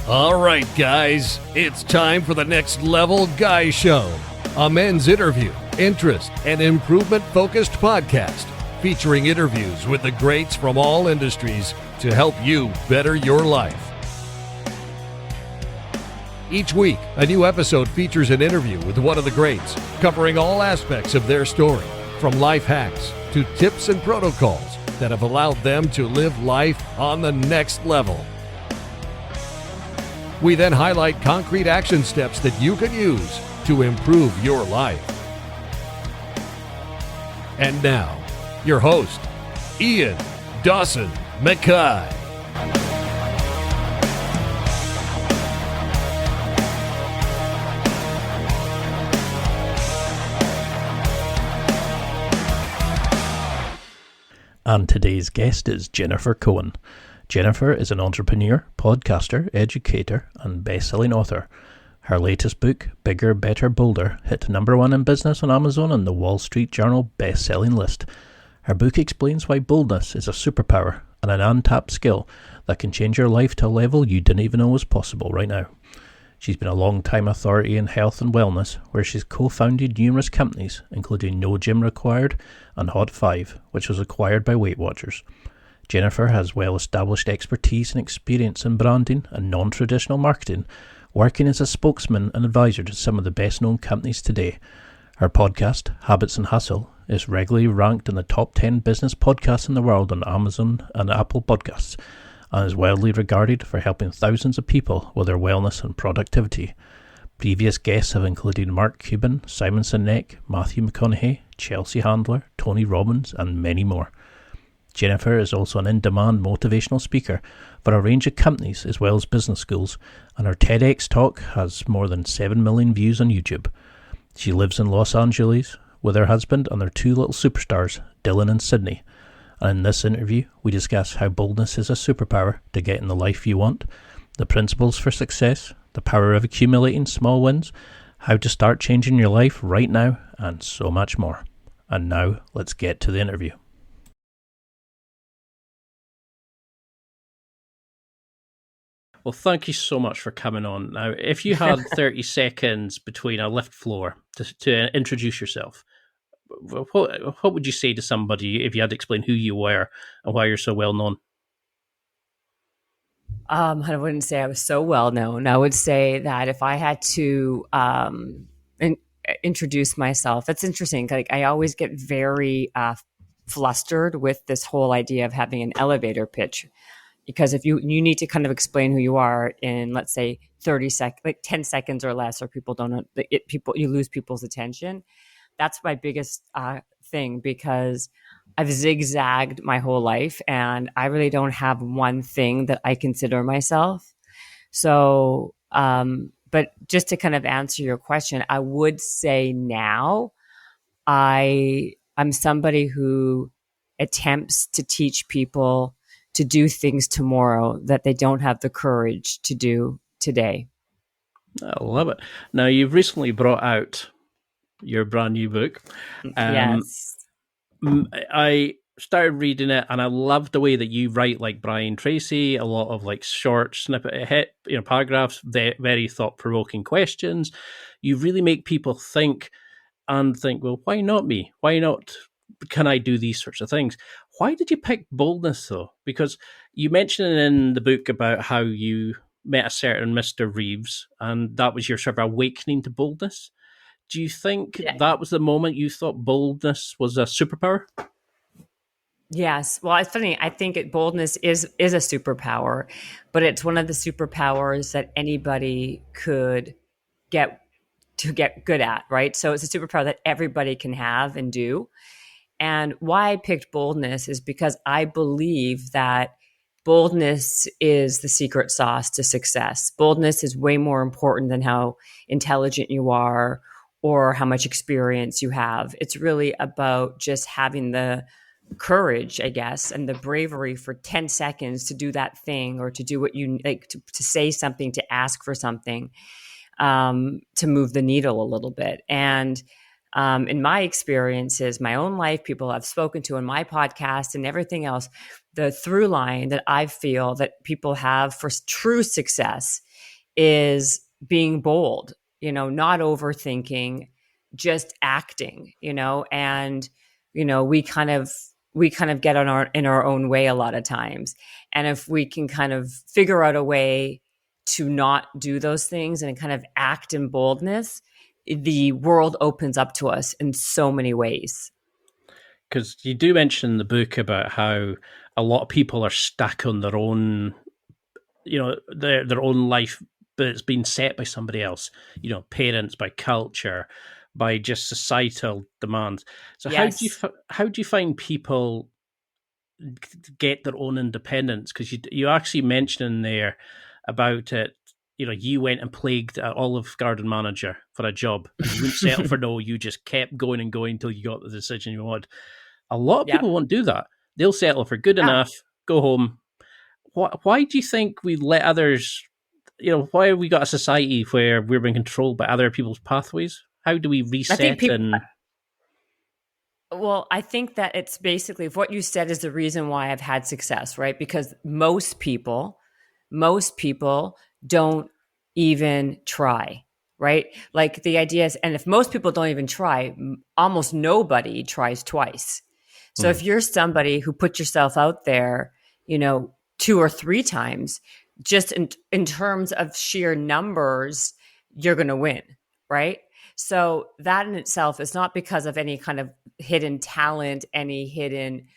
All right, guys, it's time for the Next Level Guy Show, a men's interview, interest, and improvement-focused podcast featuring interviews with the greats from all industries to help you better your life. Each week, a new episode features an interview with one of the greats, covering all aspects of their story, from life hacks to tips and protocols that have allowed them to live life on the next level. We then highlight concrete action steps that you can use to improve your life. And now, your host, Ian Dawson McKay. And today's guest is Jennifer Cohen. Jennifer is an entrepreneur, podcaster, educator, and best-selling author. Her latest book, Bigger, Better, Bolder, hit #1 in business on Amazon and the Wall Street Journal best-selling list. Her book explains why boldness is a superpower and an untapped skill that can change your life to a level you didn't even know was possible right now. She's been a long-time authority in health and wellness, where she's co-founded numerous companies, including No Gym Required and Hot 5, which was acquired by Weight Watchers. Jennifer has well-established expertise and experience in branding and non-traditional marketing, working as a spokesman and advisor to some of the best-known companies today. Her podcast, Habits and Hustle, is regularly ranked in the top 10 business podcasts in the world on Amazon and Apple Podcasts, and is widely regarded for helping thousands of people with their wellness and productivity. Previous guests have included Mark Cuban, Simon Sinek, Mathew McConaughy, Chelsea Handler, Tony Robbins, and many more. Jennifer is also an in-demand motivational speaker for a range of companies as well as business schools, and her TEDx talk has more than 7 million views on YouTube. She lives in Los Angeles with her husband and their two little superstars, Dylan and Sydney. And in this interview, we discuss how boldness is a superpower to get in the life you want, the principles for success, the power of accumulating small wins, how to start changing your life right now, and so much more. And now, let's get to the interview. Well, thank you so much for coming on. Now, if you had 30 seconds between a lift floor to introduce yourself, what would you say to somebody if you had to explain who you were and why you're so well known? I wouldn't say I was so well known. I would say that if I had to introduce myself, that's interesting. Like, I always get very flustered with this whole idea of having an elevator pitch. Because if you need to kind of explain who you are in, let's say, 10 seconds or less, or people don't know, you lose people's attention. That's my biggest thing, because I've zigzagged my whole life and I really don't have one thing that I consider myself. So, but just to kind of answer your question, I would say now I'm somebody who attempts to teach people to do things tomorrow that they don't have the courage to do today. I love it. Now, you've recently brought out your brand new book. Yes. I started reading it and I love the way that you write like Brian Tracy, a lot of like short snippet, paragraphs, very thought-provoking questions. You really make people think, well, why not me? Why not? Can I do these sorts of things? Why did you pick boldness, though? Because you mentioned in the book about how you met a certain Mr. Reeves, and that was your sort of awakening to boldness. Do you think that was the moment you thought boldness was a superpower? Yes. Well, it's funny. I think boldness is a superpower, but it's one of the superpowers that anybody could get good at, right? So it's a superpower that everybody can have and do. And why I picked boldness is because I believe that boldness is the secret sauce to success. Boldness is way more important than how intelligent you are or how much experience you have. It's really about just having the courage, I guess, and the bravery for 10 seconds to do that thing, or to do what you like, to say something, to ask for something, to move the needle a little bit. And in my experiences, my own life, people I've spoken to in my podcast and everything else, the through line that I feel that people have for true success is being bold, not overthinking, just acting, and, we kind of get in our own way a lot of times. And if we can kind of figure out a way to not do those things and kind of act in boldness, the world opens up to us in so many ways. Because you do mention in the book about how a lot of people are stuck on their own, their own life, but it's been set by somebody else, parents, by culture, by just societal demands. So Yes. how do you find people get their own independence? Because you actually mentioned in there about it. You went and plagued an Olive Garden manager for a job, and you wouldn't settle for no. You just kept going and going until you got the decision you wanted. A lot of Yep. people won't do that. They'll settle for good enough, go home. Why do you think we let others? Why have we got a society where we're being controlled by other people's pathways? How do we reset? I think that it's basically what you said is the reason why I've had success, right? Because most people don't even try, right? Like the idea is, and if most people don't even try, almost nobody tries twice. So if you're somebody who put yourself out there, 2 or 3 times, just in terms of sheer numbers, you're going to win, right? So that in itself is not because of any kind of hidden talent, any hidden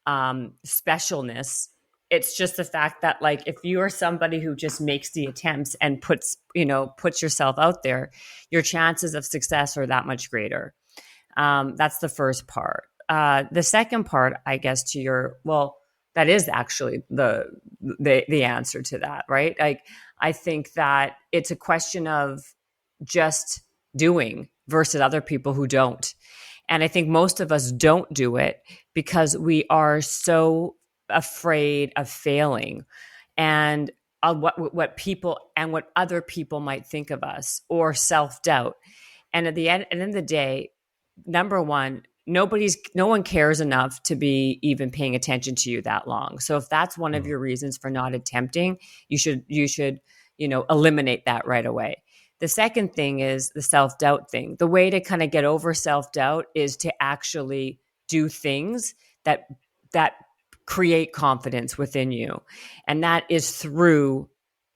specialness. It's just the fact that, like, if you are somebody who just makes the attempts and puts yourself out there, your chances of success are that much greater. That's the first part. The second part, I guess, that is actually the answer to that, right? Like, I think that it's a question of just doing versus other people who don't. And I think most of us don't do it because we are so afraid of failing and what people and what other people might think of us, or self-doubt. And at the end of the day, number one, no one cares enough to be even paying attention to you that long. So if that's one of your reasons for not attempting, you should eliminate that right away. The second thing is the self-doubt thing. The way to kind of get over self-doubt is to actually do things that create confidence within you. And that is through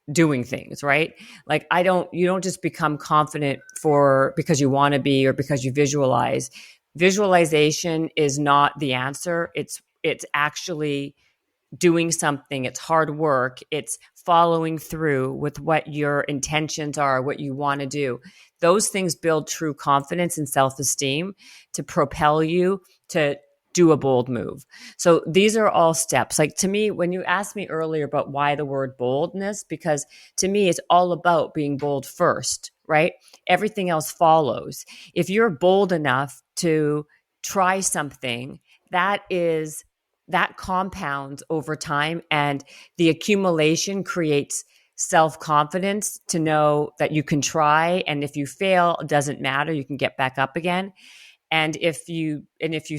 doing things, right? Like you don't just become confident because you want to be or because you visualize. Visualization is not the answer. It's actually doing something. It's hard work. It's following through with what your intentions are, what you want to do. Those things build true confidence and self-esteem to propel you to do a bold move. So these are all steps. Like, to me, when you asked me earlier about why the word boldness, because to me it's all about being bold first, right? Everything else follows. If you're bold enough to try something, that compounds over time, and the accumulation creates self-confidence to know that you can try, and if you fail, it doesn't matter, you can get back up again. And if you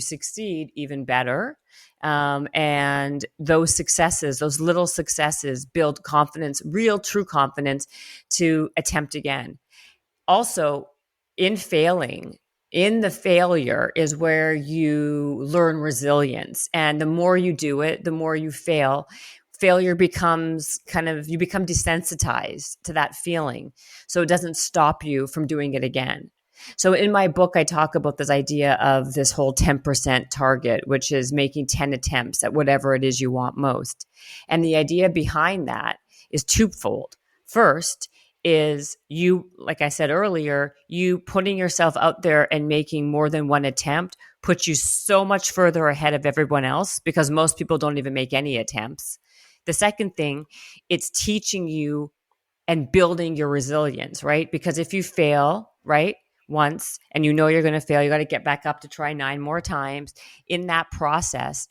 succeed, even better. And those little successes build confidence, real true confidence to attempt again. Also, in the failure is where you learn resilience. And the more you do it, the more you fail. Failure becomes you become desensitized to that feeling. So it doesn't stop you from doing it again. So in my book, I talk about this idea of this whole 10% target, which is making 10 attempts at whatever it is you want most. And the idea behind that is twofold. First is you, like I said earlier, you putting yourself out there and making more than one attempt puts you so much further ahead of everyone else, because most people don't even make any attempts. The second thing, it's teaching you and building your resilience, right? Because if you fail, right, once, and you know you're going to fail, you got to get back up to try 9 more times. In that process,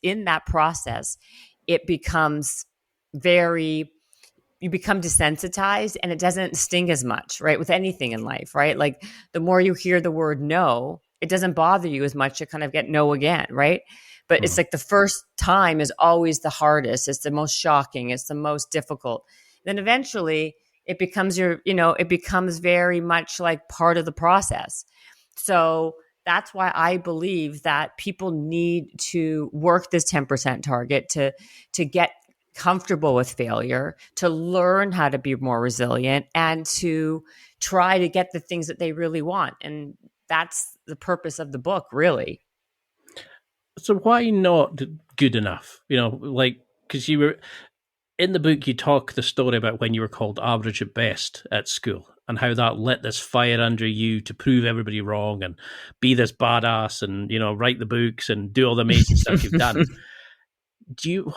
it becomes you become desensitized, and it doesn't sting as much, right? With anything in life, right? Like, the more you hear the word no, it doesn't bother you as much to kind of get no again, right? But it's like the first time is always the hardest. It's the most shocking. It's the most difficult. Then eventually It becomes it becomes very much like part of the process. So that's why I believe that people need to work this 10% target to get comfortable with failure, to learn how to be more resilient, and to try to get the things that they really want. And that's the purpose of the book, really. So why not good enough? Because you were in the book, you talk the story about when you were called average at best at school and how that lit this fire under you to prove everybody wrong and be this badass and, write the books and do all the amazing stuff you've done.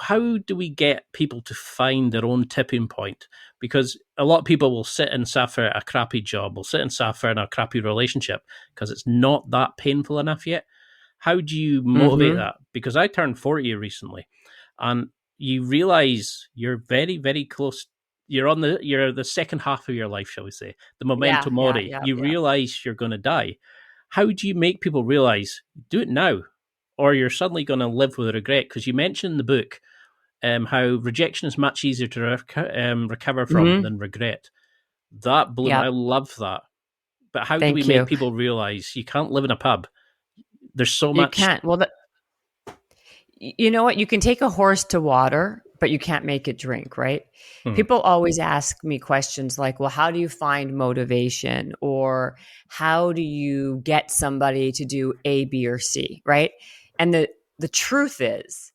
How do we get people to find their own tipping point? Because a lot of people will sit and suffer a crappy job, will sit and suffer in a crappy relationship because it's not that painful enough yet. How do you motivate that? Because I turned 40 recently, and you realize you're very, very close. You're the second half of your life, shall we say, the memento mori. You realize you're going to die. How do you make people realize, do it now, or you're suddenly going to live with regret? Because you mentioned in the book how rejection is much easier to recover from than regret. That blew me. I love that. But how do we make people realize you can't live in a pub? There's so much. You can't. Well, you know what? You can take a horse to water, but you can't make it drink, right? People always ask me questions like, well, how do you find motivation? Or how do you get somebody to do A, B, or C, right? And the truth is,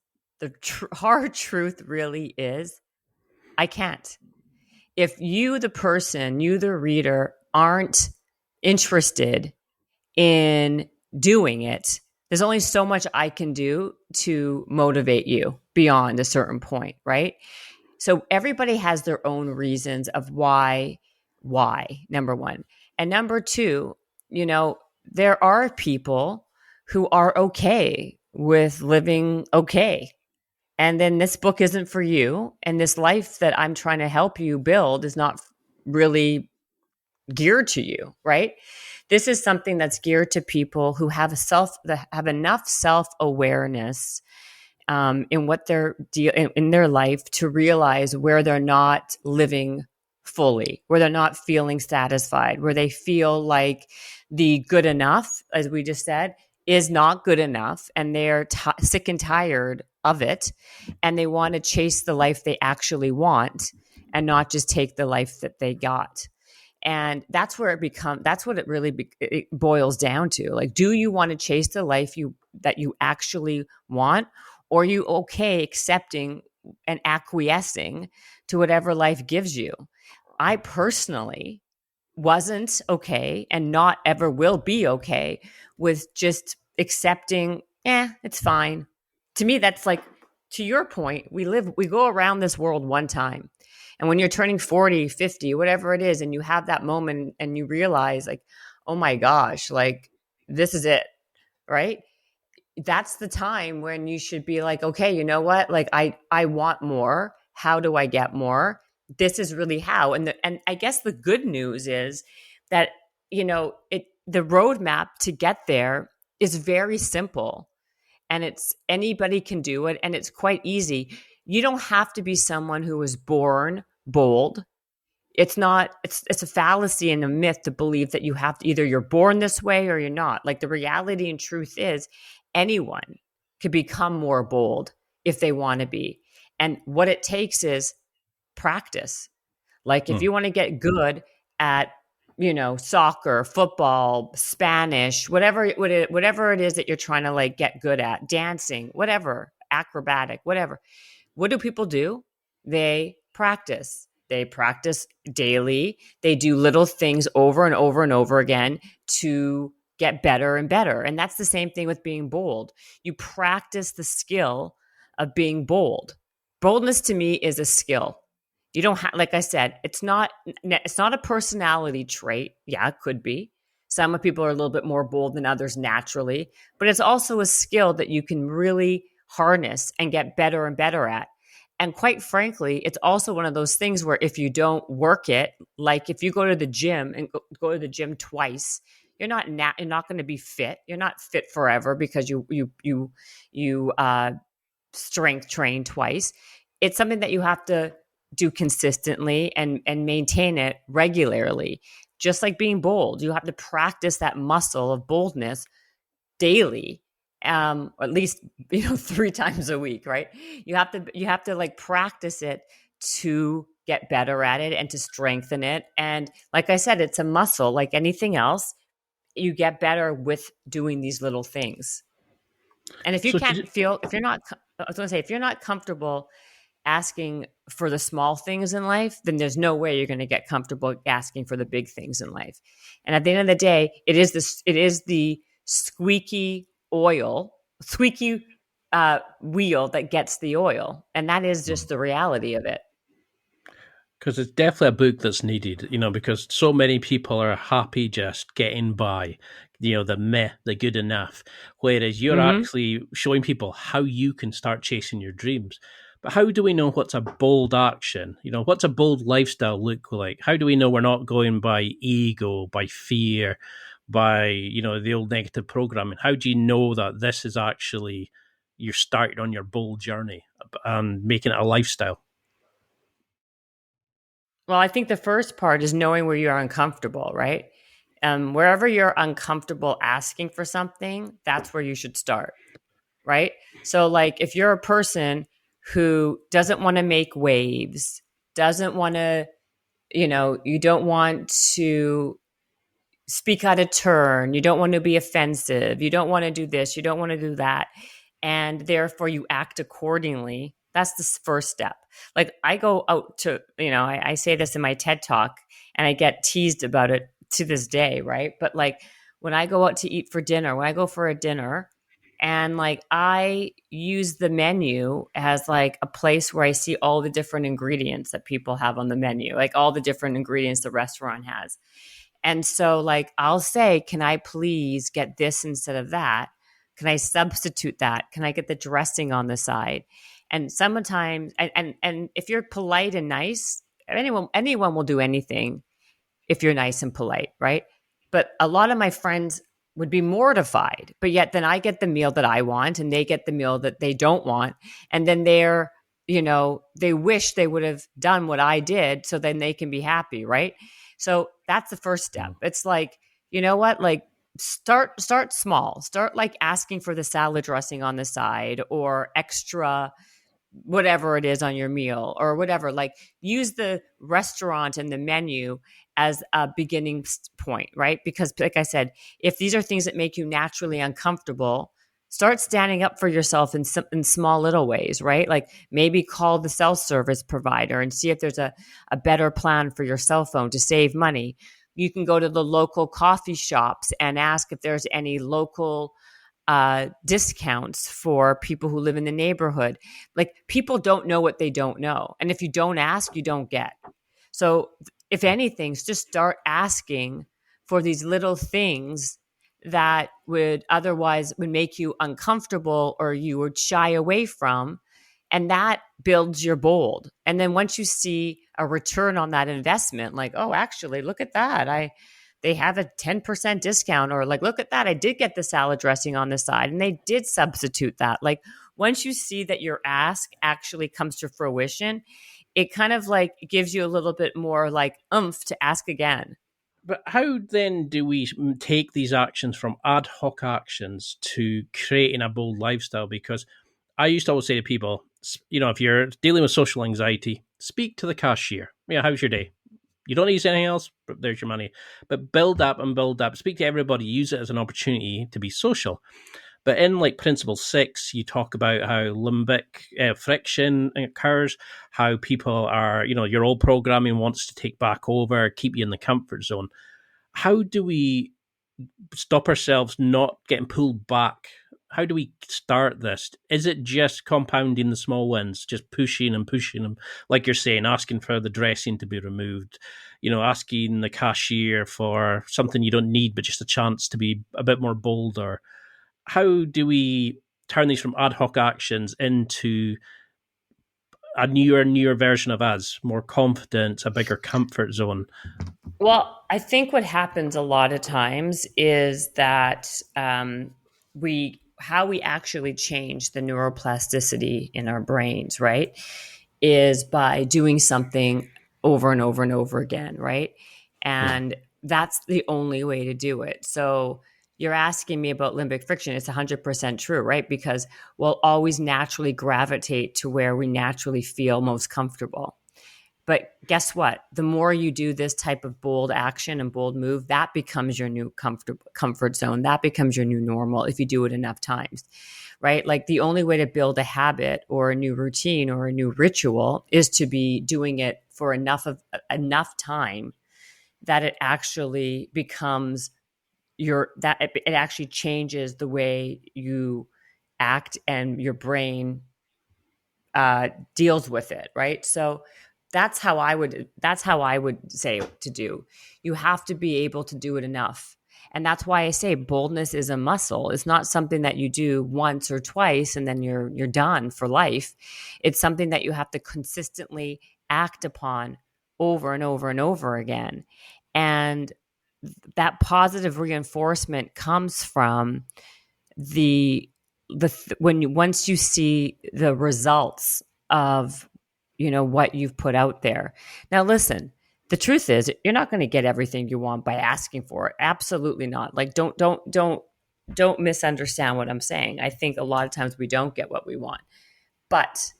hard truth really is, I can't. If you, the person, you, the reader, aren't interested in doing it, there's only so much I can do to motivate you beyond a certain point, right? So everybody has their own reasons of why, number one. And number two, there are people who are okay with living okay. And then this book isn't for you. And this life that I'm trying to help you build is not really geared to you, right? This is something that's geared to people who have enough self-awareness in what they're in their life to realize where they're not living fully, where they're not feeling satisfied, where they feel like the good enough, as we just said, is not good enough, and they're sick and tired of it, and they want to chase the life they actually want and not just take the life that they got. And that's where that's what it really it boils down to. Like, do you want to chase the life that you actually want? Or are you okay accepting and acquiescing to whatever life gives you? I personally wasn't okay and not ever will be okay with just accepting, it's fine. To me, that's like, to your point, we go around this world one time. And when you're turning 40, 50, whatever it is, and you have that moment and you realize like, oh my gosh, like this is it, right? That's the time when you should be like, okay, you know what? Like I want more. How do I get more? This is really how. And I guess the good news is that, the roadmap to get there is very simple, and anybody can do it, and it's quite easy. You don't have to be someone who was born bold. It's a fallacy and a myth to believe that you have to, either you're born this way or you're not. Like, the reality and truth is anyone could become more bold if they want to be. And what it takes is practice. Like, if you want to get good at, soccer, football, Spanish, whatever it is that you're trying to like get good at, dancing, whatever, acrobatic, whatever. What do people do? They practice. They practice daily. They do little things over and over and over again to get better and better. And that's the same thing with being bold. You practice the skill of being bold. Boldness to me is a skill. You don't have, like I said, it's not a personality trait. Yeah, it could be. Some people are a little bit more bold than others naturally, but it's also a skill that you can really harness and get better and better at. And quite frankly, it's also one of those things where if you don't work it, like if you go to the gym and go to the gym twice, you're not going to be fit. You're not fit forever because you strength train twice. It's something that you have to do consistently and maintain it regularly. Just like being bold, you have to practice that muscle of boldness daily, or at least 3 times a week, right? You have to like practice it to get better at it and to strengthen it. And like I said, it's a muscle like anything else. You get better with doing these little things. And if you So, can't feel, if you're not, I was going to say, if you're not comfortable asking for the small things in life, then there's no way you're going to get comfortable asking for the big things in life. And at the end of the day, it is the squeaky wheel that gets the oil. And that is just the reality of it. because it's definitely a book that's needed, because so many people are happy just getting by, the good enough, whereas you're actually showing people how you can start chasing your dreams. But how do we know what's a bold action? What's a bold lifestyle look like? How do we know we're not going by ego, by fear, by, the old negative programming? How do you know that this is actually, you're starting on your bold journey and making it a lifestyle? Well, I think the first part is knowing where you're uncomfortable, right? Wherever you're uncomfortable asking for something, that's where you should start, right? So, like, if you're a person who doesn't want to make waves, doesn't want to, you don't want to speak out of turn, you don't want to be offensive, you don't want to do this, you don't want to do that, and therefore you act accordingly. That's the first step. Like, I go out to, I say this in my TED talk and I get teased about it to this day, right? But like, when I go out to eat for dinner, when I go for a dinner, and like, I use the menu as like a place where I see all the different ingredients that people have on the menu, like all the different ingredients the restaurant has. And so, like, I'll say, can I please get this instead of that? Can I substitute that? Can I get the dressing on the side? And sometimes, and if you're polite and nice, anyone will do anything if you're nice and polite, right? But a lot of my friends would be mortified, but yet then I get the meal that I want and they get the meal that they don't want. And then they wish they would have done what I did so then they can be happy, right? So that's the first step. It's like, you know what? Like, start small. Start like asking for the salad dressing on the side or extra whatever it is on your meal or whatever. Like, use the restaurant and the menu as a beginning point, right? Because like I said, if these are things that make you naturally uncomfortable, start standing up for yourself in small little ways, right? Like, maybe call the cell service provider and see if there's a better plan for your cell phone to save money. You can go to the local coffee shops and ask if there's any local discounts for people who live in the neighborhood. Like, people don't know what they don't know. And if you don't ask, you don't get. So if anything, just start asking for these little things that would otherwise would make you uncomfortable or you would shy away from. And that builds your bold. And then once you see a return on that investment, like, oh, actually, look at that. They have a 10% discount, or like, look at that. I did get the salad dressing on the side and they did substitute that. Like, once you see that your ask actually comes to fruition, it kind of like gives you a little bit more like oomph to ask again. But how then do we take these actions from ad hoc actions to creating a bold lifestyle? Because I used to always say to people, if you're dealing with social anxiety, speak to the cashier. How's your day? You don't need anything else, but there's your money. But build up and build up. Speak to everybody. Use it as an opportunity to be social. But in like Principle 6, you talk about how limbic friction occurs, how people are, your old programming wants to take back over, keep you in the comfort zone. How do we stop ourselves not getting pulled back? How do we start this? Is it just compounding the small wins, just pushing and pushing them, like you're saying, asking for the dressing to be removed, asking the cashier for something you don't need, but just a chance to be a bit more bold? Or how do we turn these from ad hoc actions into a newer version of us, more confident, a bigger comfort zone? Well, I think what happens a lot of times is that how we actually change the neuroplasticity in our brains, right, is by doing something over and over and over again, right? And that's the only way to do it. So you're asking me about limbic friction. It's 100% true, right? Because we'll always naturally gravitate to where we naturally feel most comfortable. But guess what? The more you do this type of bold action and bold move, that becomes your new comfort zone. That becomes your new normal if you do it enough times, right? Like the only way to build a habit or a new routine or a new ritual is to be doing it for enough time that it actually becomes it actually changes the way you act and your brain deals with it, right? So that's how I would say to do. You have to be able to do it enough. And that's why I say boldness is a muscle. It's not something that you do once or twice and then you're done for life. It's something that you have to consistently act upon over and over and over again. And that positive reinforcement comes from once you see the results of what you've put out there. Now listen, the truth is you're not going to get everything you want by asking for it. Absolutely not. Like don't misunderstand what I'm saying. I think a lot of times we don't get what we want. But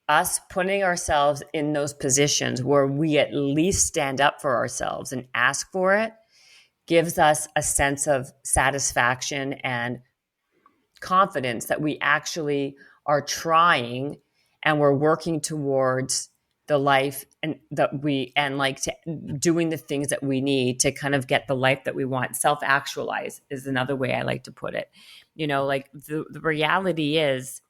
us putting ourselves in those positions where we at least stand up for ourselves and ask for it gives us a sense of satisfaction and confidence that we actually are trying and we're working towards the life and doing the things that we need to kind of get the life that we want. Self-actualize is another way I like to put it. Like the reality is,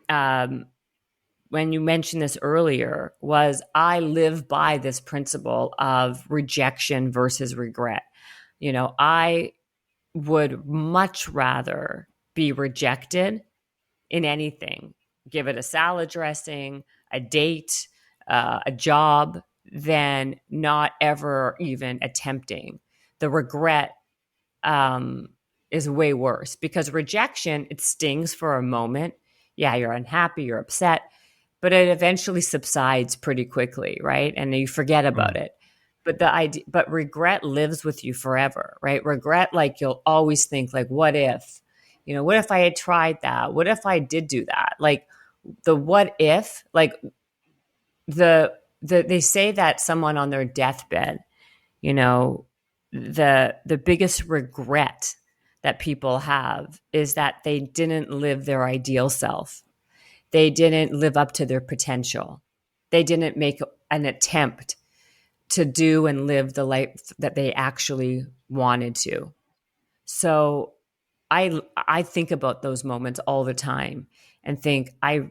when you mentioned this earlier, was I live by this principle of rejection versus regret. I would much rather be rejected in anything, give it a salad dressing, a date, a job, than not ever even attempting. The regret is way worse because rejection, it stings for a moment. Yeah, you're unhappy, you're upset, but it eventually subsides pretty quickly, right? And you forget about it. But regret lives with you forever, right? Regret, like you'll always think like, what if? What if I had tried that? What if I did do that? Like the what if, like they say that someone on their deathbed, the biggest regret that people have is that they didn't live their ideal self. They didn't live up to their potential. They didn't make an attempt to do and live the life that they actually wanted to. So I think about those moments all the time and think I'll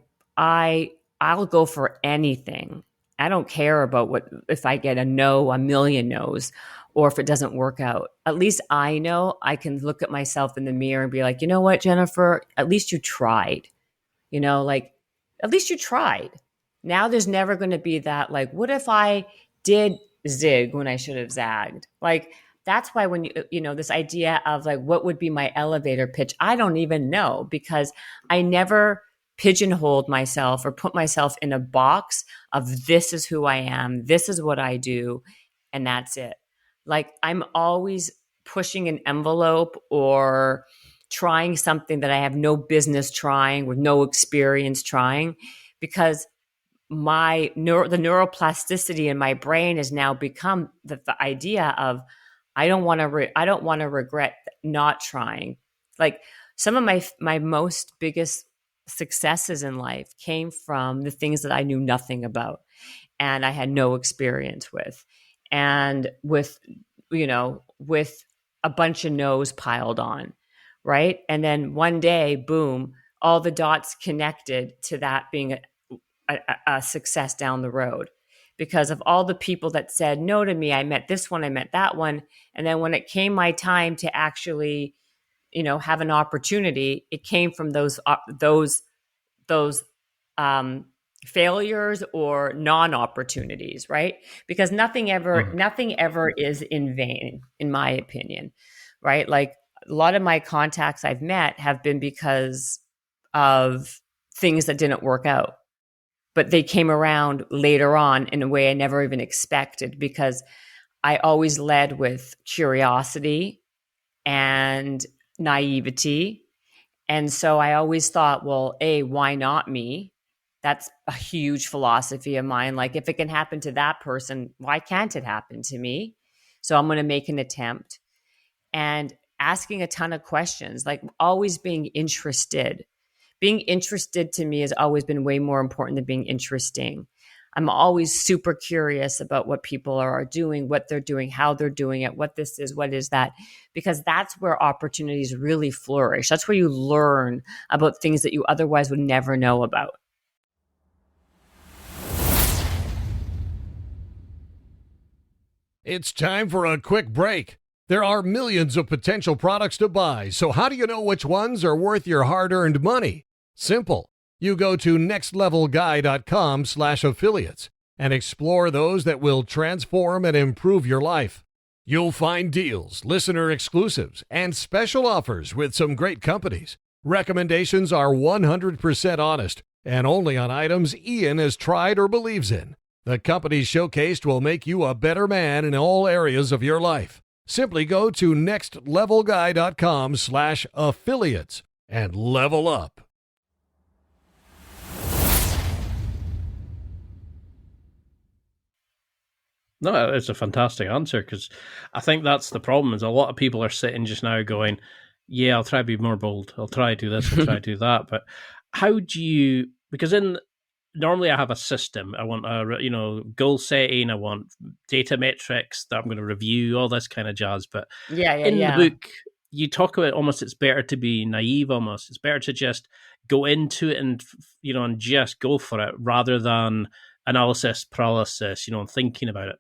go for anything. I don't care about if I get a no, a million no's, or if it doesn't work out. At least I know I can look at myself in the mirror and be like, you know what, Jennifer, at least you tried. At least you tried. Now there's never going to be that, like, what if I did zig when I should have zagged? Like, that's why when this idea of like, what would be my elevator pitch? I don't even know because I never pigeonholed myself or put myself in a box of this is who I am. This is what I do. And that's it. Like I'm always pushing an envelope or trying something that I have no business trying with no experience trying because the neuroplasticity in my brain has now become the idea of I don't want to regret not trying. Like some of my most biggest successes in life came from the things that I knew nothing about and I had no experience with, and with a bunch of no's piled on, right? And then one day, boom, all the dots connected to that being a success down the road. Because of all the people that said no to me, I met this one, I met that one. And then when it came my time to actually, have an opportunity, it came from those failures or non-opportunities, right? Because nothing ever is in vain, in my opinion, right? Like a lot of my contacts I've met have been because of things that didn't work out. but they came around later on in a way I never even expected, because I always led with curiosity and naivety. And so I always thought, well, why not me? That's a huge philosophy of mine. Like, if it can happen to that person, why can't it happen to me? So I'm going to make an attempt, and asking a ton of questions, like always being interested. Being interested to me has always been way more important than being interesting. I'm always super curious about what people are doing, what they're doing, how they're doing it, what this is, what is that, because that's where opportunities really flourish. That's where you learn about things that you otherwise would never know about. It's time for a quick break. There are millions of potential products to buy, so how do you know which ones are worth your hard-earned money? Simple. You go to nextlevelguy.com/affiliates and explore those that will transform and improve your life. You'll find deals, listener exclusives, and special offers with some great companies. Recommendations are 100% honest and only on items Ian has tried or believes in. The companies showcased will make you a better man in all areas of your life. Simply go to nextlevelguy.com/affiliates and level up. No, it's a fantastic answer, because I think that's the problem, is a lot of people are sitting just now going, yeah, I'll try to be more bold. I'll try to do this. I'll try to do that. But how do you, because normally I have a system. I want goal setting. I want data metrics that I'm going to review, all this kind of jazz. But in the book, you talk about almost it's better to be naive. Almost it's better to just go into it and just go for it rather than analysis paralysis. And thinking about it.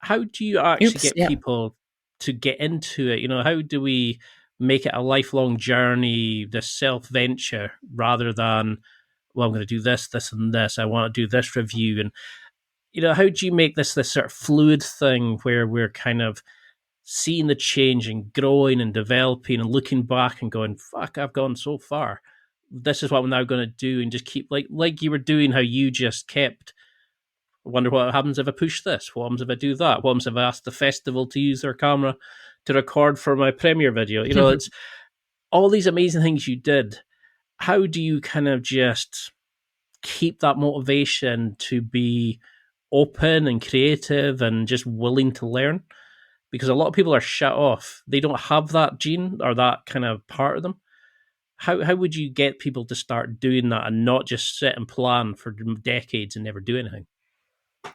How do you actually get people to get into it? How do we make it a lifelong journey, this self-venture, rather than, well, I'm going to do this, this, and this. I want to do this review. And, how do you make this sort of fluid thing where we're kind of seeing the change and growing and developing and looking back and going, fuck, I've gone so far. This is what I'm now going to do, and just keep like you were doing, how you just kept, I wonder what happens if I push this. What happens if I do that? What happens if I ask the festival to use their camera to record for my premiere video? It's all these amazing things you did. How do you kind of just keep that motivation to be open and creative and just willing to learn? Because a lot of people are shut off. They don't have that gene or that kind of part of them. How would you get people to start doing that and not just sit and plan for decades and never do anything?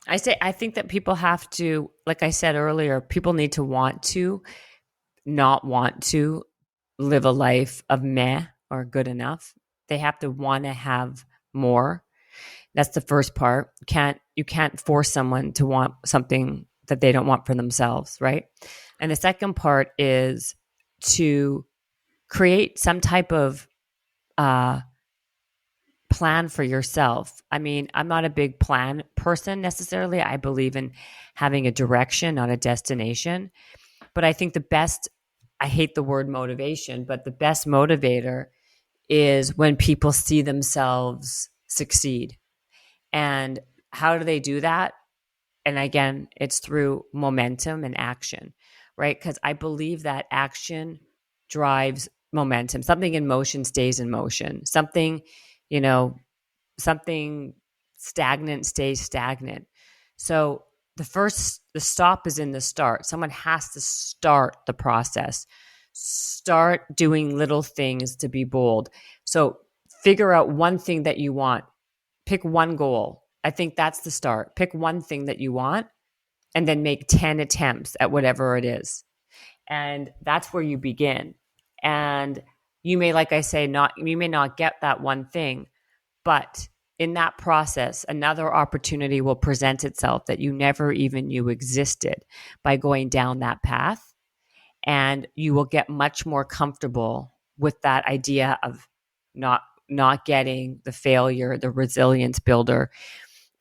I think that people have to, like I said earlier, people need to want to, not want to live a life of meh or good enough. They have to want to have more. That's the first part. You can't force someone to want something that they don't want for themselves, right? And the second part is to create some type of plan for yourself. I mean, I'm not a big plan person necessarily. I believe in having a direction, not a destination. But I think I hate the word motivation, but the best motivator is when people see themselves succeed. And how do they do that? And again, it's through momentum and action, right? Because I believe that action drives momentum. Something in motion stays in motion. Something stagnant stays stagnant. So the stop is in the start. Someone has to start the process. Start doing little things to be bold. So figure out one thing that you want. Pick one goal. I think that's the start. Pick one thing that you want and then make 10 attempts at whatever it is. And that's where you begin. And you may, like I say, you may not get that one thing, but in that process, another opportunity will present itself that you never even knew existed by going down that path. And you will get much more comfortable with that idea of not getting the failure, the resilience builder.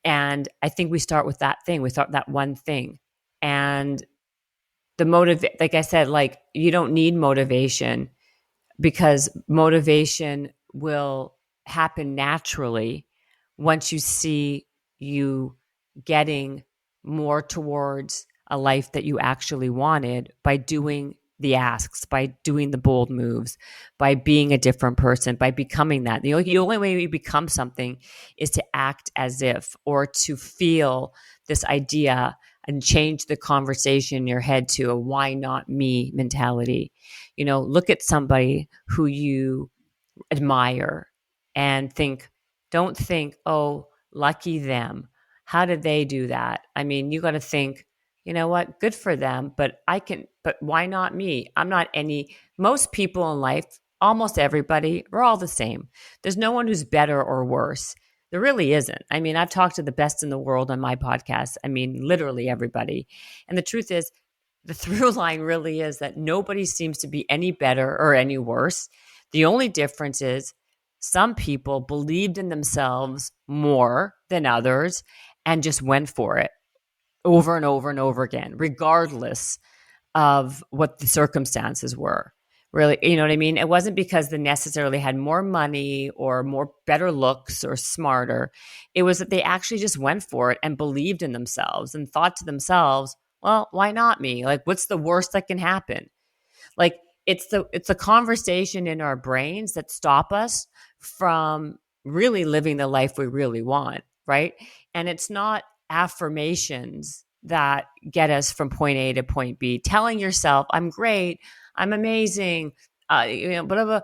And I think we start with that thing. We start that one thing. And like I said, like, you don't need motivation, because motivation will happen naturally once you see you getting more towards a life that you actually wanted by doing the asks, by doing the bold moves, by being a different person, by becoming that. The only way you become something is to act as if, or to feel this idea and change the conversation in your head to a why not me mentality. Look at somebody who you admire and don't think, oh, lucky them. How did they do that? I mean, you got to think, you know what, good for them, but why not me? Most people in life, almost everybody, we're all the same. There's no one who's better or worse. There really isn't. I mean, I've talked to the best in the world on my podcast. I mean, literally everybody. And the truth is, the through line really is that nobody seems to be any better or any worse. The only difference is some people believed in themselves more than others and just went for it over and over and over again, regardless of what the circumstances were. Really, you know what I mean? It wasn't because they necessarily had more money or more better looks or smarter. It was that they actually just went for it and believed in themselves and thought to themselves, well, why not me? Like, what's the worst that can happen? Like, it's the conversation in our brains that stop us from really living the life we really want, right? And it's not affirmations that get us from point A to point B. Telling yourself, I'm great, I'm amazing, blah, blah, blah.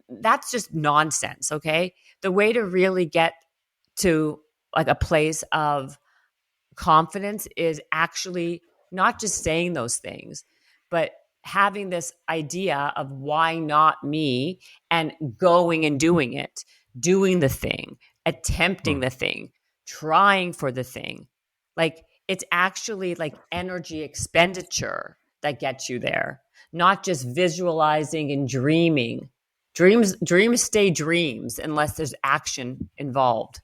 That's just nonsense, okay? The way to really get to like a place of confidence is actually not just saying those things, but having this idea of why not me and going and doing it, doing the thing, attempting the thing, trying for the thing. Like, it's actually like energy expenditure that gets you there, not just visualizing and dreaming. Dreams stay dreams unless there's action involved.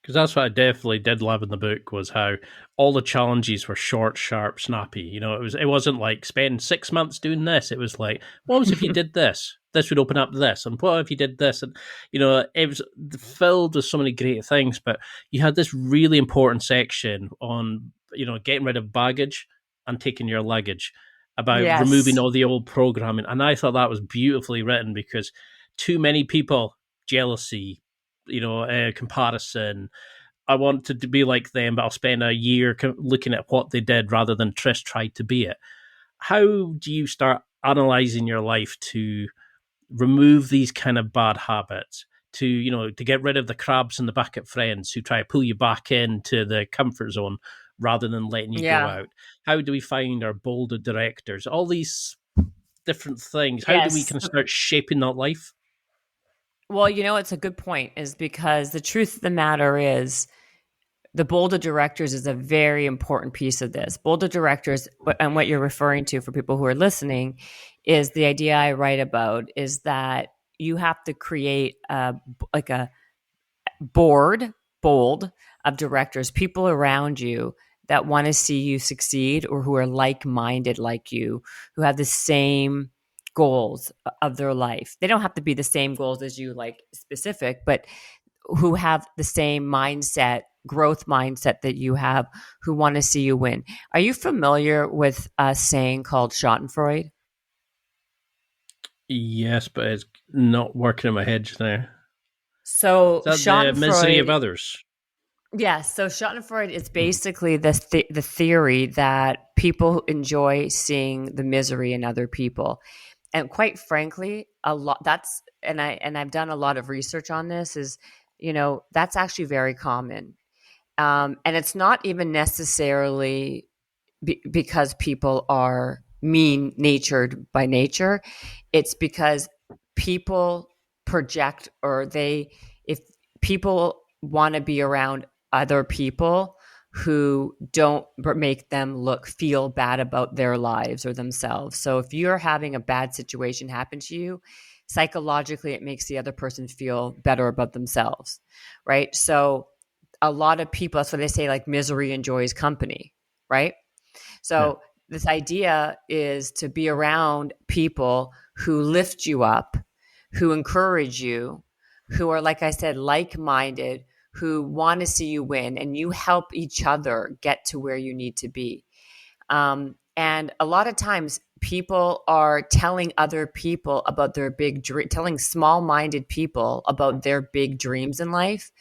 Because that's what I definitely did love in the book, was how all the challenges were short, sharp, snappy. It wasn't like spend 6 months doing this. It was like, what was if you did this? This would open up this. And what if you did this? And, it was filled with so many great things. But you had this really important section on, getting rid of baggage and taking your luggage, about removing all the old programming. And I thought that was beautifully written, because too many people, jealousy, comparison. I wanted to be like them, but I'll spend a year looking at what they did rather than just try to be it. How do you start analyzing your life to remove these kind of bad habits, to get rid of the crabs in the bucket friends who try to pull you back into the comfort zone rather than letting you go out? How do we find our bolder directors? All these different things. How do we kind of start shaping that life? Well, it's a good point, is because the truth of the matter is the bold of directors is a very important piece of this. Bold of directors, and what you're referring to for people who are listening, is the idea I write about, is that you have to create a bold of directors, people around you that want to see you succeed, or who are like-minded like you, who have the same goals of their life. They don't have to be the same goals as you, like specific, but who have the same mindset, growth mindset that you have, who want to see you win. Are you familiar with a saying called Schadenfreude? Yes, but it's not working in my head now. So is that the misery of others? Yes. So Schadenfreude is basically the theory that people enjoy seeing the misery in other people. And quite frankly, I've done a lot of research on this, is, that's actually very common. And it's not even necessarily because people are mean-natured by nature. It's because people project, if people want to be around other people who don't make them feel bad about their lives or themselves. So if you're having a bad situation happen to you, psychologically, it makes the other person feel better about themselves, right? So a lot of people, that's what they say, like, misery enjoys company, right? So this idea is to be around people who lift you up, who encourage you, who are, like I said, like-minded, who want to see you win, and you help each other get to where you need to be. And a lot of times people are telling other people about their big dream, telling small-minded people about their big dreams in life,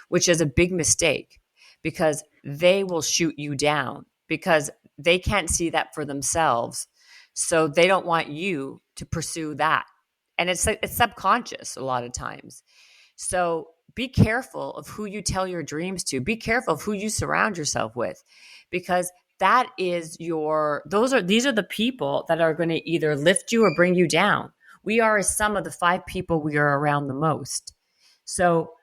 which is a big mistake, because they will shoot you down because they can't see that for themselves. So they don't want you to pursue that. And it's subconscious a lot of times. So be careful of who you tell your dreams to. Be careful of who you surround yourself with, because these are the people that are going to either lift you or bring you down. We are a sum of the 5 people we are around the most. So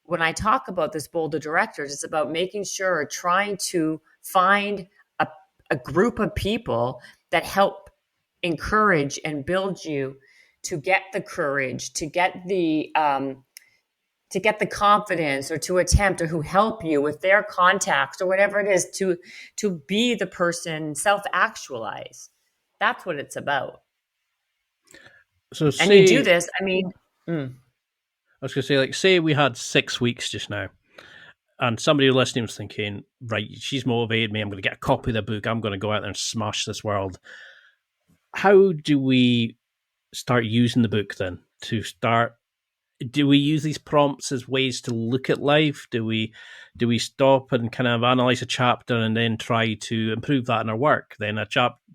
when I talk about this bold of directors, it's about making sure, trying to find a group of people that help encourage and build you to get the courage, to get the confidence, or to attempt, or who help you with their contacts or whatever it is to be the person, self-actualize. That's what it's about. So And you do this, I mean, I was going to say, like, say we had 6 weeks just now, and somebody listening was thinking, right, she's motivated me, I'm going to get a copy of the book, I'm going to go out there and smash this world. How do we start using the book then? Do we use these prompts as ways to look at life? Do we stop and kind of analyze a chapter and then try to improve that in our work? Then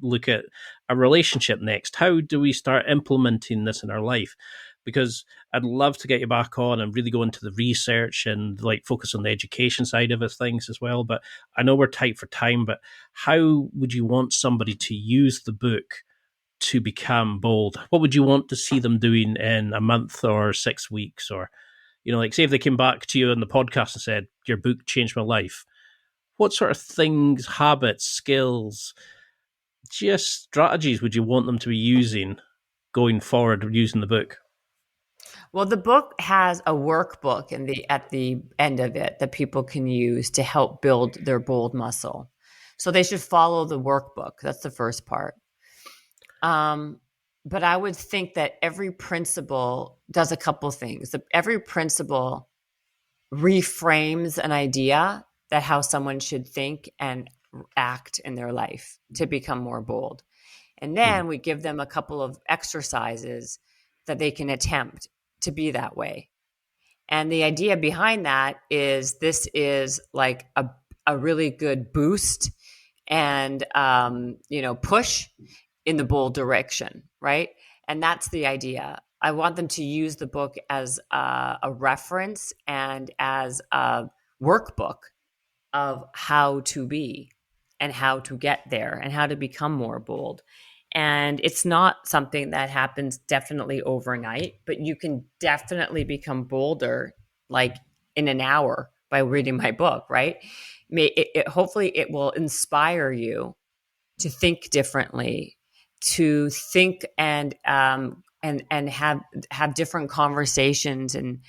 look at a relationship next. How do we start implementing this in our life? Because I'd love to get you back on and really go into the research and like focus on the education side of things as well. But I know we're tight for time, but how would you want somebody to use the book to become bold? What would you want to see them doing in a month or 6 weeks? Or, like say if they came back to you on the podcast and said, your book changed my life. What sort of things, habits, skills, just strategies would you want them to be using going forward using the book? Well, the book has a workbook at the end of it that people can use to help build their bold muscle. So they should follow the workbook. That's the first part. But I would think that every principle does a couple things. Every principle reframes an idea that how someone should think and act in their life to become more bold. And then we give them a couple of exercises that they can attempt to be that way. And the idea behind that is this is like a really good boost and, push in the bold direction, right? And that's the idea. I want them to use the book as a reference and as a workbook of how to be and how to get there and how to become more bold. And it's not something that happens definitely overnight, but you can definitely become bolder like in an hour by reading my book, right? Hopefully it will inspire you to think differently, to think and have different conversations and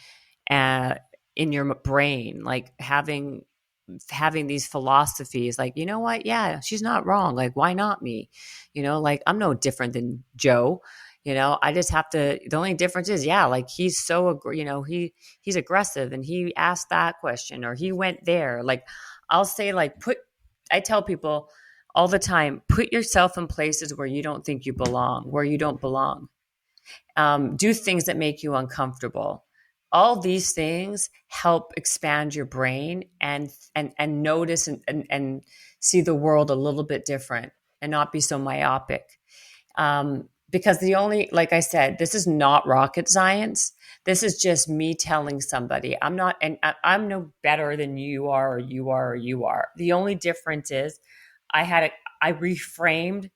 in your brain, like having these philosophies, like, you know what? Yeah, she's not wrong. Like, why not me? Like I'm no different than Joe. I just have to. The only difference is, yeah, like he's so, he's aggressive and he asked that question or he went there. Like I'll say, like I tell people all the time, put yourself in places where you don't think you belong, where you don't belong. Do things that make you uncomfortable. All these things help expand your brain and notice and see the world a little bit different and not be so myopic. Because like I said, this is not rocket science. This is just me telling somebody I'm no better than you are, or you are, or you are. The only difference is I reframed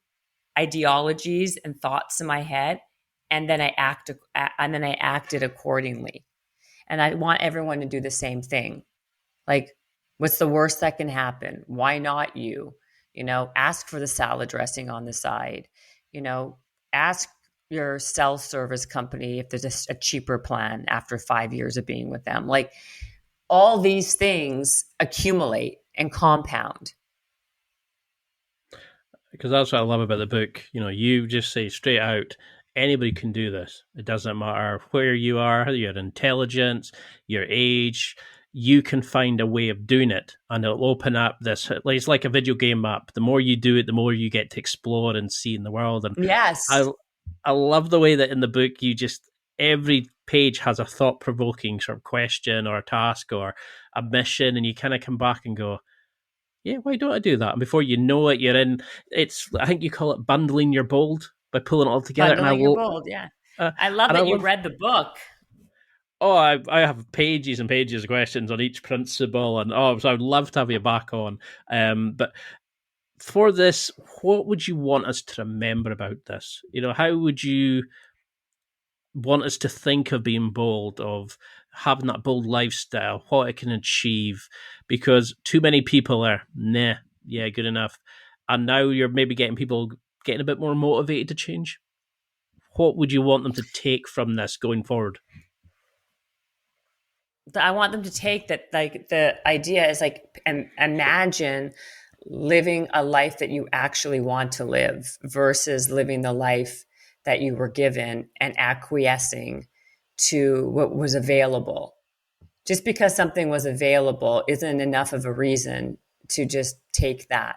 ideologies and thoughts in my head, and then I acted accordingly. And I want everyone to do the same thing. Like, what's the worst that can happen? Why not you? Ask for the salad dressing on the side. Ask your self-service company if there's a cheaper plan after 5 years of being with them. Like, all these things accumulate and compound. Because that's what I love about the book. You just say straight out, anybody can do this. It doesn't matter where you are, your intelligence, your age. You can find a way of doing it, and it'll open up this. It's like a video game map. The more you do it, the more you get to explore and see in the world. And Yes. I love the way that in the book you just every page has a thought provoking sort of question or a task or a mission, and you kind of come back and go, yeah, why don't I do that? And before you know it, you're in. It's I think you call it bundling your bold by pulling it all together. And Bundling your bold. Yeah. I love that you read the book. Oh, I have pages and pages of questions on each principle, and so I would love to have you back on. But for this, what would you want us to remember about this? How would you want us to think of being bold, of having that bold lifestyle, what it can achieve? Because too many people are, nah, yeah, good enough. And now you're maybe getting people getting a bit more motivated to change. What would you want them to take from this going forward? I want them to take that, like, the idea is like, imagine living a life that you actually want to live versus living the life that you were given and acquiescing to what was available. Just because something was available isn't enough of a reason to just take that.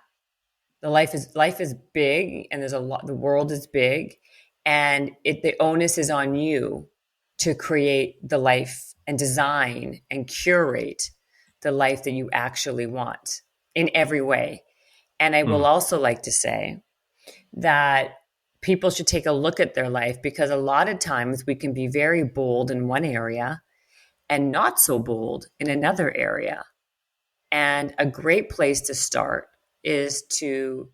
Life is big, and there's a lot. The world is big, and the onus is on you to create the life and design and curate the life that you actually want in every way. And I will also like to say that people should take a look at their life, because a lot of times we can be very bold in one area and not so bold in another area. And a great place to start is to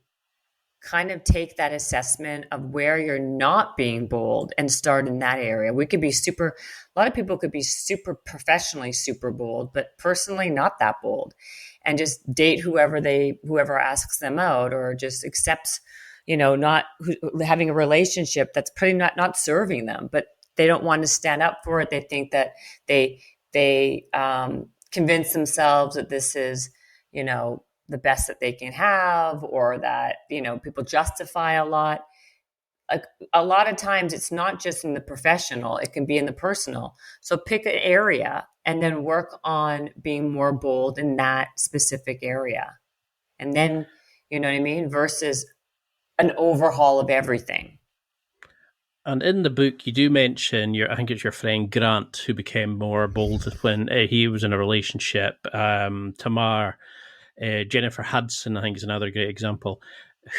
kind of take that assessment of where you're not being bold and start in that area. A lot of people could be super professionally super bold, but personally not that bold, and just date whoever asks them out, or just accepts, not having a relationship that's pretty not serving them, but they don't want to stand up for it. They think that they convince themselves that this is, the best that they can have, or that, people justify a lot. A lot of times it's not just in the professional, it can be in the personal. So pick an area and then work on being more bold in that specific area. And then, you know what I mean? Versus an overhaul of everything. And in the book, you do mention I think it's your friend Grant who became more bold when he was in a relationship. Tamar, Jennifer Hudson, I think, is another great example.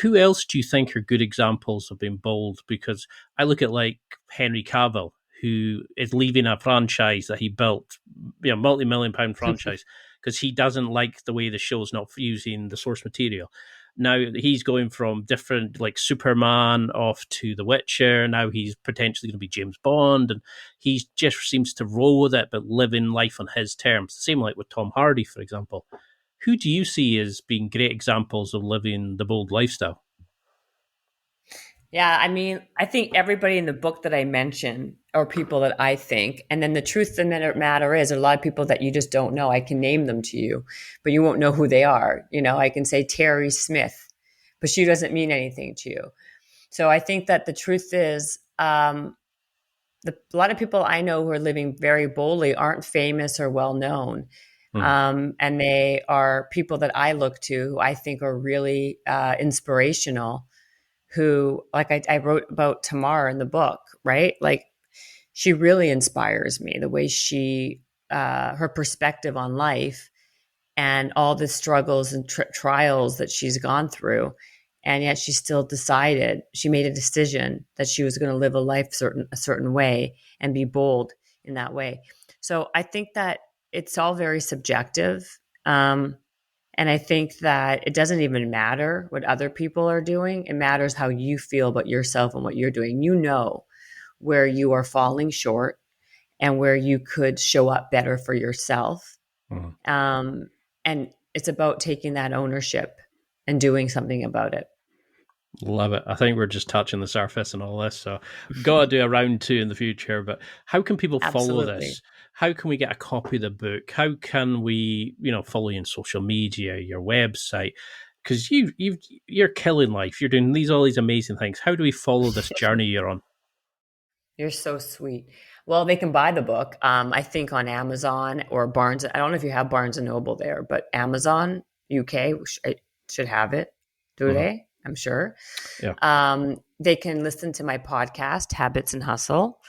Who else do you think are good examples of being bold? Because I look at like Henry Cavill, who is leaving a franchise that he built, multi-million-pound franchise, because he doesn't like the way the show's not using the source material. Now he's going from different, like Superman off to The Witcher. Now he's potentially going to be James Bond, and he just seems to roll with it, but living life on his terms. The same like with Tom Hardy, for example. Who do you see as being great examples of living the bold lifestyle? Yeah, I mean, I think everybody in the book that I mentioned are people that I think. And then the truth of the matter is, there are a lot of people that you just don't know. I can name them to you, but you won't know who they are. I can say Terry Smith, but she doesn't mean anything to you. So I think that the truth is, a lot of people I know who are living very boldly aren't famous or well known. And they are people that I look to, who I think are really inspirational, who, like I wrote about Tamar in the book, right? Like, she really inspires me, the way she, her perspective on life and all the struggles and trials that she's gone through. And yet she made a decision that she was going to live a life a certain way and be bold in that way. So I think that it's all very subjective. And I think that it doesn't even matter what other people are doing. It matters how you feel about yourself and what you're doing. Where you are falling short and where you could show up better for yourself. And it's about taking that ownership and doing something about it. Love it. I think we're just touching the surface and all this. So we've got to do a round 2 in the future. But how can people follow this? How can we get a copy of the book? How can we, follow you on social media, your website? Because you're killing life. You're doing all these amazing things. How do we follow this journey you're on? You're so sweet. Well, they can buy the book, I think, on Amazon or Barnes. I don't know if you have Barnes and Noble there, but Amazon UK should have it. Do they? I'm sure. Yeah. They can listen to my podcast, Habits and Hustle.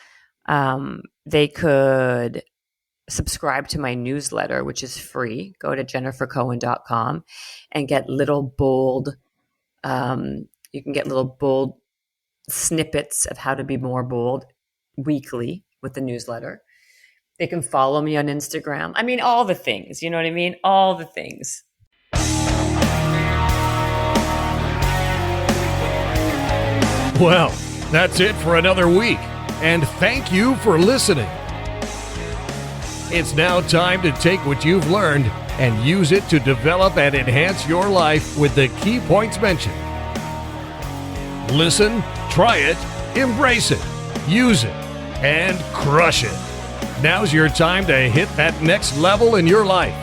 They could subscribe to my newsletter, which is free. Go to jennifercohen.com and get little bold. You can get little bold snippets of how to be more bold weekly with the newsletter. They can follow me on Instagram. I mean, all the things, you know what I mean? All the things. Well, that's it for another week, and thank you for listening. It's now time to take what you've learned and use it to develop and enhance your life with the key points mentioned. Listen, try it, embrace it, use it, and crush it. Now's your time to hit that next level in your life.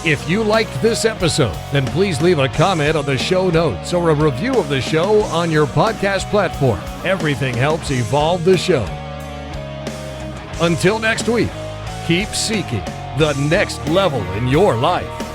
If you liked this episode, then please leave a comment on the show notes or a review of the show on your podcast platform. Everything helps evolve the show. Until next week, keep seeking the next level in your life.